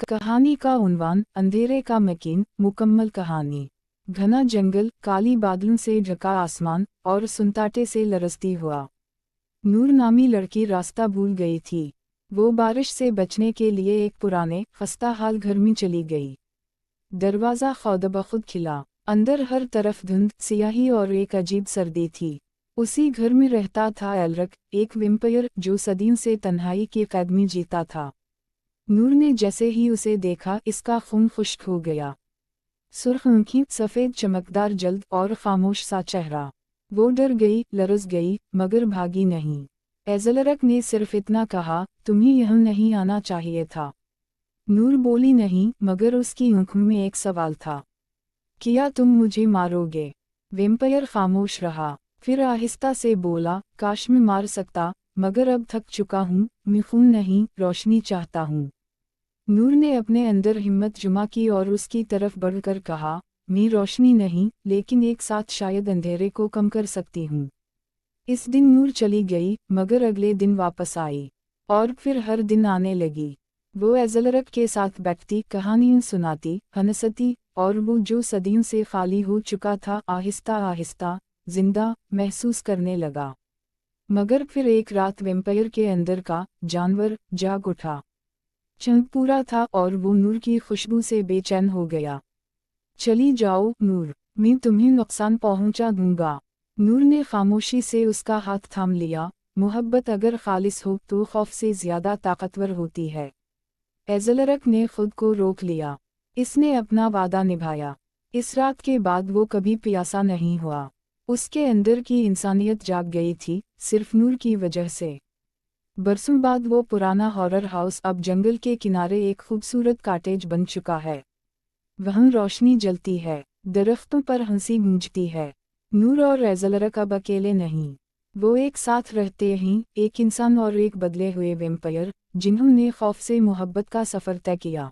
कहानी का उन्वान अंधेरे का मकीन मुकम्मल कहानी। घना जंगल, काली बादलों से ढका आसमान और सुनताटे से लरसती हुआ। नूर नामी लड़की रास्ता भूल गई थी। वो बारिश से बचने के लिए एक पुराने खस्ता हाल घर में चली गई। दरवाज़ा खुद खिला। अंदर हर तरफ धुंध, सियाही और एक अजीब सर्दी थी। उसी घर में रहता था एल्रिक, एक वेम्पायर जो सदियों से तन्हाई की कैद में जीता था। नूर ने जैसे ही उसे देखा, इसका खून खुश्क हो गया। सुर्ख आँखें, सफ़ेद चमकदार जल्द और खामोश सा चेहरा। वो डर गई, लरज़ गई, मगर भागी नहीं। एल्रिक ने सिर्फ इतना कहा, तुम्हें यहाँ नहीं आना चाहिए था। नूर बोली नहीं, मगर उसकी आँखों में एक सवाल था। क्या तुम मुझे मारोगे? वेम्पायर खामोश रहा, फिर आहिस्ता से बोला, काश मैं मार सकता, मगर अब थक चुका हूँ। मैं खून नहीं, रोशनी चाहता हूँ। नूर ने अपने अंदर हिम्मत जमा की और उसकी तरफ बढ़कर कहा, मैं रोशनी नहीं, लेकिन एक साथ शायद अंधेरे को कम कर सकती हूँ। इस दिन नूर चली गई, मगर अगले दिन वापस आई, और फिर हर दिन आने लगी। वो एल्रिक के साथ बैठती, कहानियाँ सुनाती, हंसती, और वो जो सदियों से खाली हो चुका था आहिस्ता आहिस्ता जिंदा महसूस करने लगा। मगर फिर एक रात वेम्पायर के अंदर का जानवर जाग उठा। चंद पूरा था और वो नूर की खुशबू से बेचैन हो गया। चली जाओ नूर, मैं तुम्हें नुकसान पहुंचा दूंगा। नूर ने खामोशी से उसका हाथ थाम लिया। मोहब्बत अगर खालिस हो तो खौफ से ज़्यादा ताकतवर होती है। एल्रिक ने खुद को रोक लिया। इसने अपना वादा निभाया। इस रात के बाद वो कभी प्यासा नहीं हुआ। उसके अंदर की इंसानियत जाग गई थी, सिर्फ नूर की वजह से। बरसों बाद वो पुराना हॉरर हाउस अब जंगल के किनारे एक खूबसूरत कॉटेज बन चुका है। वहाँ रोशनी जलती है, दरख्तों पर हंसी गूंजती है। नूर और एल्रिक अब अकेले नहीं। वो एक साथ रहते हैं, एक इंसान और एक बदले हुए वेम्पायर, जिन्होंने खौफ से मोहब्बत का सफ़र तय किया।